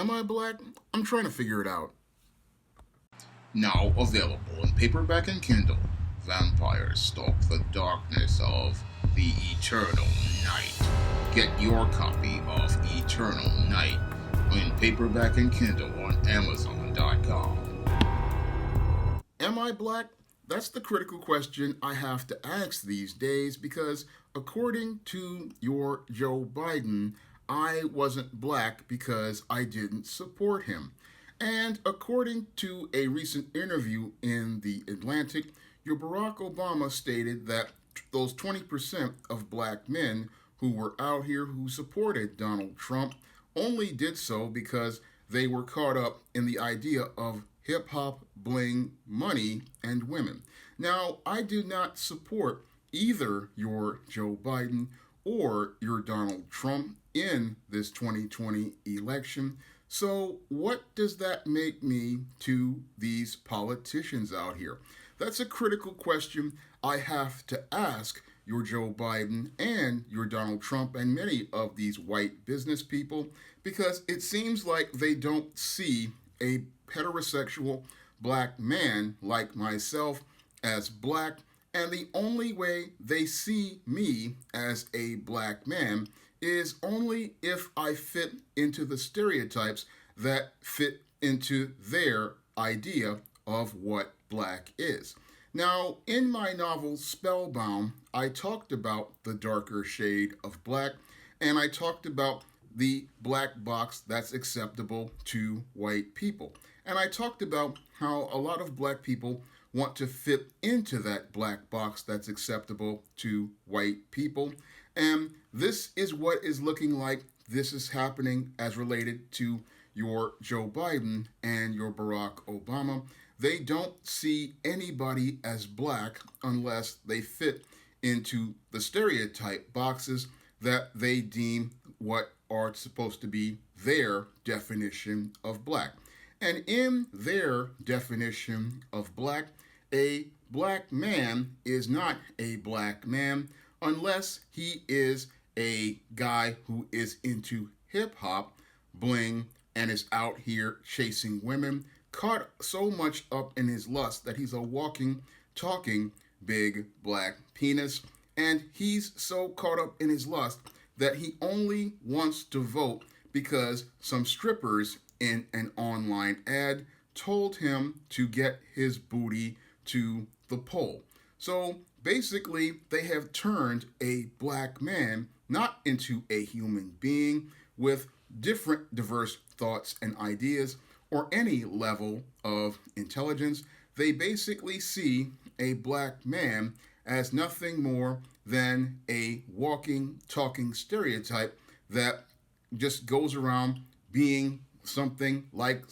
Am I black? I'm trying to figure it out. Now available in paperback and Kindle. Vampires Stalk the Darkness of the Eternal Night. Get your copy of Eternal Night in paperback and Kindle on Amazon.com. Am I black? That's the critical question I have to ask these days because, according to your Joe Biden, I wasn't black because I didn't support him. And according to a recent interview in The Atlantic, your Barack Obama stated that those 20% of black men who were out here who supported Donald Trump only did so because they were caught up in the idea of hip hop, bling, money, and women. Now, I do not support either your Joe Biden or your Donald Trump in this 2020 election. So, what does that make me to these politicians out here? That's a critical question I have to ask your Joe Biden and your Donald Trump and many of these white business people because it seems like they don't see a heterosexual black man like myself as black, and the only way they see me as a black man is only if I fit into the stereotypes that fit into their idea of what black is. Now, in my novel Spellbound, I talked about the darker shade of black, and I talked about the black box that's acceptable to white people. And I talked about how a lot of black people want to fit into that black box that's acceptable to white people. And this is what is looking like this is happening as related to your Joe Biden and your Barack Obama. They don't see anybody as black unless they fit into the stereotype boxes that they deem what are supposed to be their definition of black. And in their definition of black, a black man is not a black man unless he is a guy who is into hip hop, bling, and is out here chasing women, caught so much up in his lust that he's a walking, talking big black penis. And he's so caught up in his lust that he only wants to vote because some strippers in an online ad told him to get his booty to the poll. So basically, they have turned a black man not into a human being with different diverse thoughts and ideas or any level of intelligence. They basically see a black man as nothing more than a walking, talking stereotype that just goes around being something like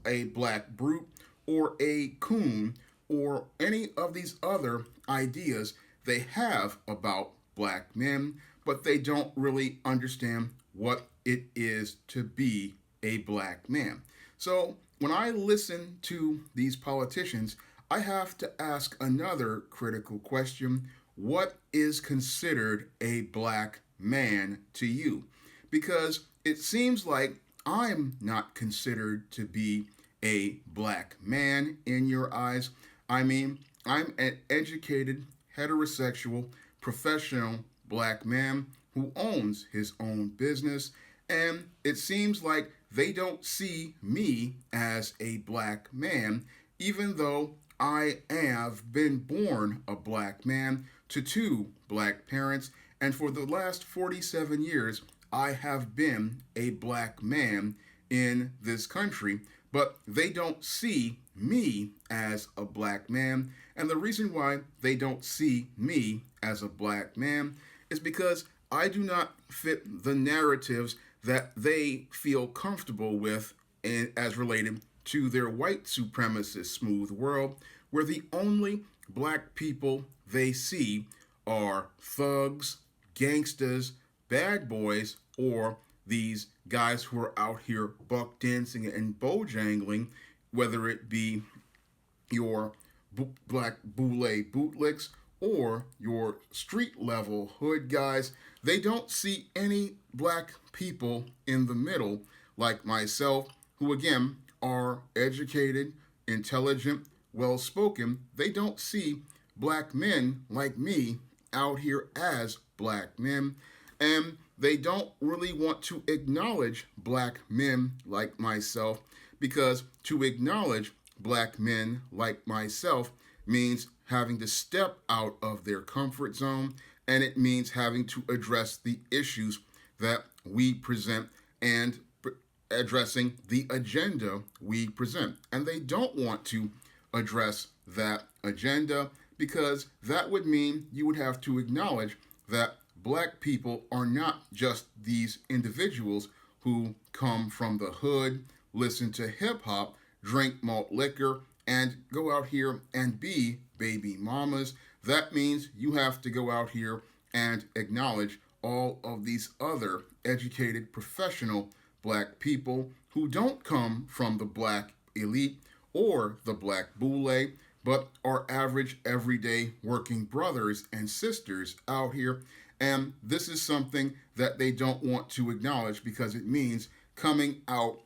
a black brute or a coon or any of these other ideas they have about black men, but they don't really understand what it is to be a black man. So when I listen to these politicians, I have to ask another critical question. What is considered a black man to you? Because it seems like I'm not considered to be a black man in your eyes. I mean, I'm an educated, heterosexual, professional black man who owns his own business, and it seems like they don't see me as a black man, even though I have been born a black man to two black parents, and for the last 47 years, I have been a black man in this country, but they don't see me as a black man. And the reason why they don't see me as a black man is because I do not fit the narratives that they feel comfortable with as related to their white supremacist smooth world, where the only black people they see are thugs, gangsters, bad boys, or these guys who are out here buck dancing and bojangling, whether it be your black boule bootlicks or your street level hood guys. They don't see any black people in the middle like myself, who again are educated, intelligent, well spoken, they don't see black men like me out here as black men. And they don't really want to acknowledge black men like myself, because to acknowledge black men like myself means having to step out of their comfort zone, and it means having to address the issues that we present and addressing the agenda we present. And they don't want to address that agenda, because that would mean you would have to acknowledge that black people are not just these individuals who come from the hood, listen to hip hop, drink malt liquor, and go out here and be baby mamas. That means you have to go out here and acknowledge all of these other educated, professional black people who don't come from the black elite or the black boule, but are average, everyday working brothers and sisters out here. And this is something that they don't want to acknowledge, because it means coming out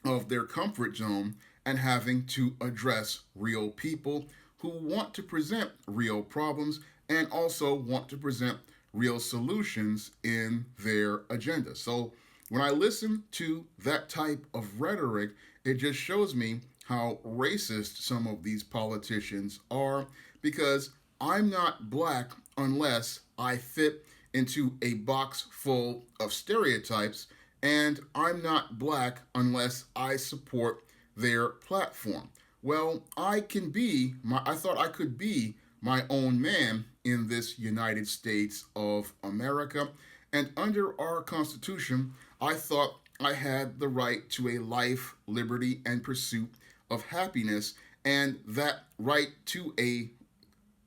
of their comfort zone and having to address real people who want to present real problems and also want to present real solutions in their agenda. So when I listen to that type of rhetoric, it just shows me how racist some of these politicians are, because I'm not black unless I fit into a box full of stereotypes, and I'm not black unless I support their platform. Well, I thought I could be my own man in this United States of America, and under our Constitution, I thought I had the right to a life, liberty, and pursuit of happiness, and that right to a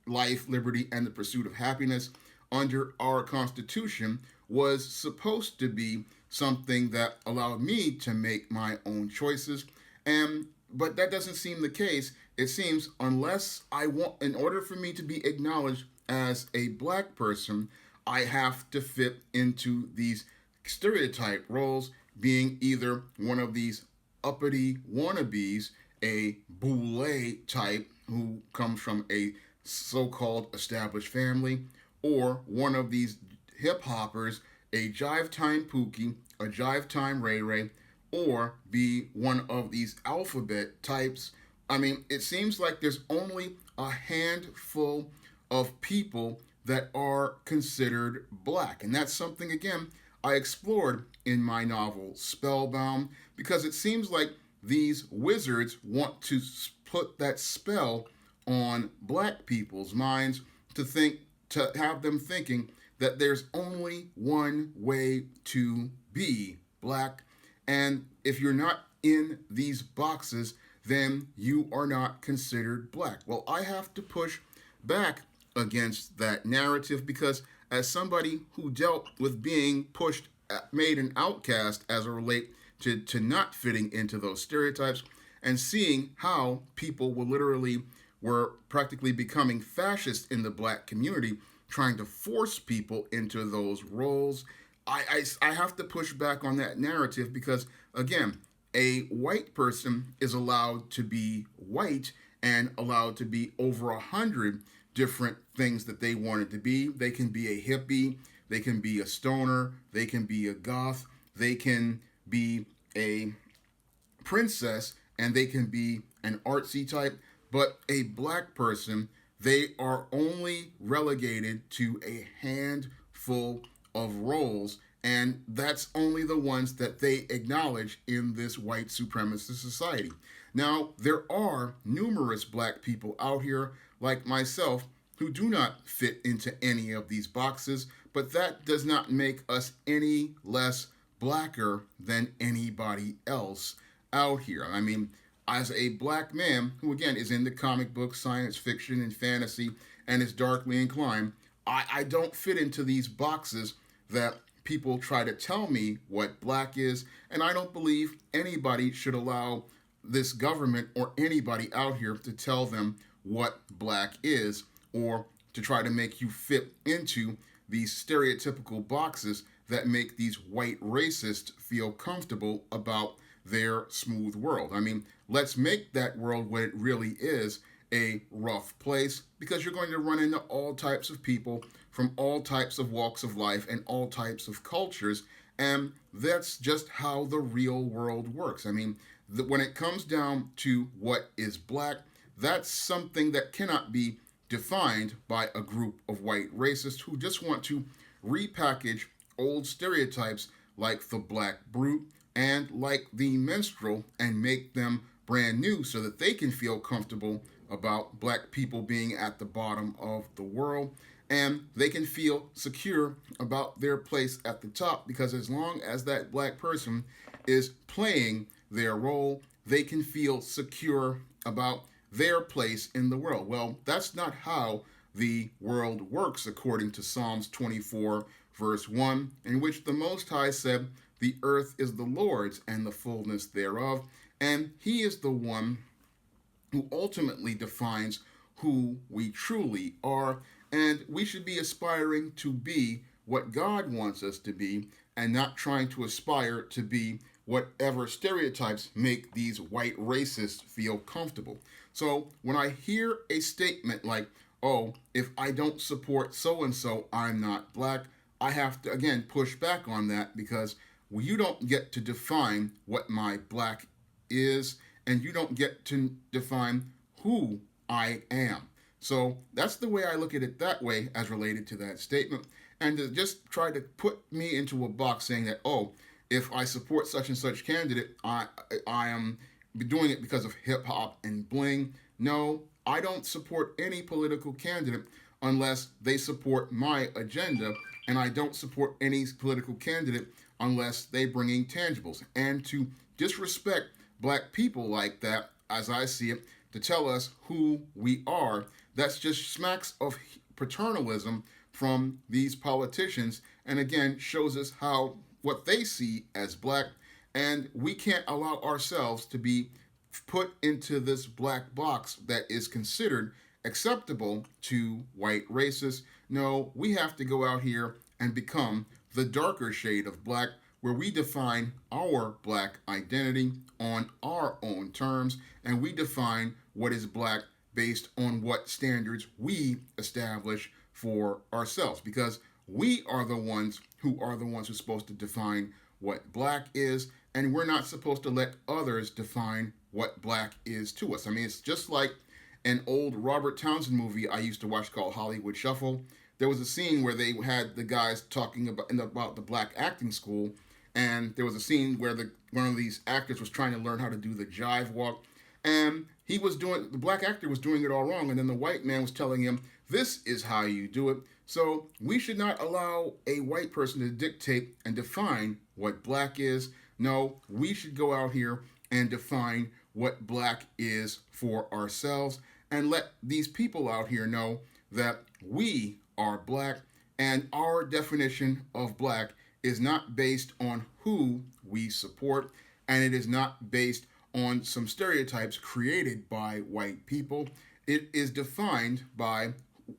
life, liberty, and the pursuit of happiness under our Constitution was supposed to be something that allowed me to make my own choices. But that doesn't seem the case. It seems in order for me to be acknowledged as a black person, I have to fit into these stereotype roles, being either one of these uppity wannabes, a boule type who comes from a so-called established family, or one of these hip hoppers, a jive time Pookie, a jive time Ray Ray, or be one of these alphabet types. I mean, it seems like there's only a handful of people that are considered black. And that's something, again, I explored in my novel Spellbound, because it seems like these wizards want to put that spell on black people's minds to have them thinking that there's only one way to be black. And if you're not in these boxes, then you are not considered black. Well, I have to push back against that narrative, because as somebody who dealt with being made an outcast as it relates to not fitting into those stereotypes, and seeing how people were practically becoming fascist in the black community, trying to force people into those roles, I have to push back on that narrative, because, again, a white person is allowed to be white and allowed to be over 100 different things that they wanted to be. They can be a hippie, they can be a stoner, they can be a goth, they can be a princess, and they can be an artsy type. But a black person, they are only relegated to a handful of roles, and that's only the ones that they acknowledge in this white supremacist society. Now, there are numerous black people out here like myself who do not fit into any of these boxes, but that does not make us any less blacker than anybody else out here. I mean, as a black man who, again, is into comic books, science fiction, and fantasy, and is darkly inclined, I don't fit into these boxes that people try to tell me what black is, and I don't believe anybody should allow this government or anybody out here to tell them what black is, or to try to make you fit into these stereotypical boxes that make these white racists feel comfortable about their smooth world. I mean, let's make that world what it really is, a rough place, because you're going to run into all types of people from all types of walks of life and all types of cultures. And that's just how the real world works. I mean, when it comes down to what is black, that's something that cannot be defined by a group of white racists who just want to repackage old stereotypes like the black brute and like the minstrel and make them brand new so that they can feel comfortable about black people being at the bottom of the world, and they can feel secure about their place at the top, because as long as that black person is playing their role, they can feel secure about their place in the world. Well, that's not how the world works, according to Psalms 24, verse 1, in which the Most High said, "The earth is the Lord's and the fullness thereof," and He is the one who ultimately defines who we truly are, and we should be aspiring to be what God wants us to be and not trying to aspire to be whatever stereotypes make these white racists feel comfortable. So when I hear a statement like, "Oh, if I don't support so and so, I'm not black," I have to again push back on that, because you don't get to define what my black is, and you don't get to define who I am. So that's the way I look at it that way as related to that statement. And to just try to put me into a box saying that, oh, if I support such and such candidate, I am doing it because of hip hop and bling. No, I don't support any political candidate unless they support my agenda, and I don't support any political candidate unless they bring in tangibles. And to disrespect black people like that, as I see it, to tell us who we are, that's just smacks of paternalism from these politicians, and again shows us how what they see as black, and we can't allow ourselves to be put into this black box that is considered acceptable to white racists. No, we have to go out here and become the darker shade of black, where we define our black identity on our own terms, and we define what is black based on what standards we establish for ourselves, because we are the ones who are supposed to define what black is, and we're not supposed to let others define what black is to us. I mean, it's just like an old Robert Townsend movie I used to watch called Hollywood Shuffle. There was a scene where they had the guys talking about the black acting school, and there was a scene where one of these actors was trying to learn how to do the jive walk, and the black actor was doing it all wrong, and then the white man was telling him, "This is how you do it." So we should not allow a white person to dictate and define what black is. No, we should go out here and define what black is for ourselves, and let these people out here know that we are black, and our definition of black is not based on who we support, and it is not based on some stereotypes created by white people. It is defined by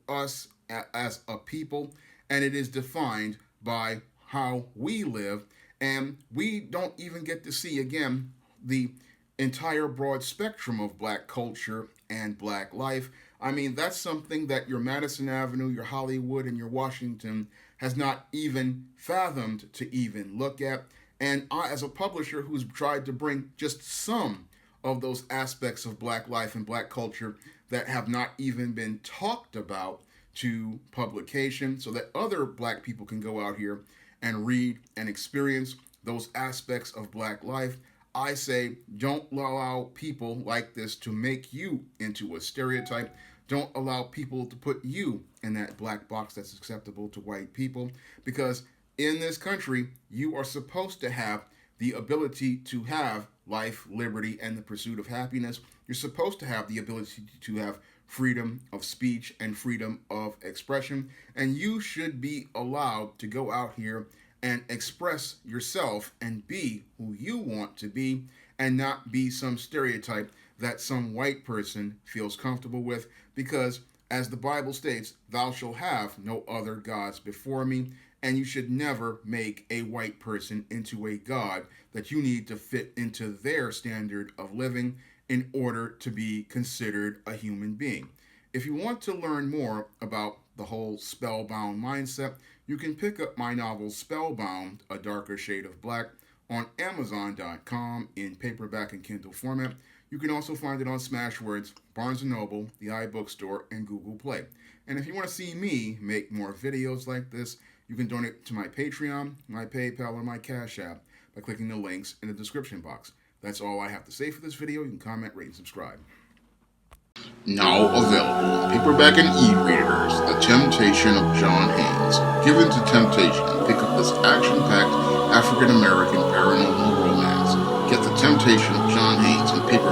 us as a people, and it is defined by how we live, and we don't even get to see, again, the entire broad spectrum of black culture and black life. I mean, that's something that your Madison Avenue, your Hollywood, and your Washington has not even fathomed to even look at. And I, as a publisher who's tried to bring just some of those aspects of black life and black culture that have not even been talked about to publication, so that other black people can go out here and read and experience those aspects of black life, I say, don't allow people like this to make you into a stereotype. Don't allow people to put you in that black box that's acceptable to white people, because in this country, you are supposed to have the ability to have life, liberty, and the pursuit of happiness. You're supposed to have the ability to have freedom of speech and freedom of expression, and you should be allowed to go out here and express yourself and be who you want to be, and not be some stereotype that some white person feels comfortable with, because as the Bible states, "Thou shalt have no other gods before me." and you should never make a white person into a god that you need to fit into their standard of living in order to be considered a human being. If you want to learn more about the whole spellbound mindset, you can pick up my novel Spellbound, A Darker Shade of Black on Amazon.com in paperback and Kindle format. You can also find it on Smashwords, Barnes & Noble, the iBookstore, and Google Play. And if you want to see me make more videos like this, you can donate to my Patreon, my PayPal, or my Cash App by clicking the links in the description box. That's all I have to say for this video. You can comment, rate, and subscribe. Now available in paperback and e-readers, The Temptation of John Haynes. Give in to temptation and pick up this action-packed African-American paranormal romance. Get The Temptation of John Haynes in paperback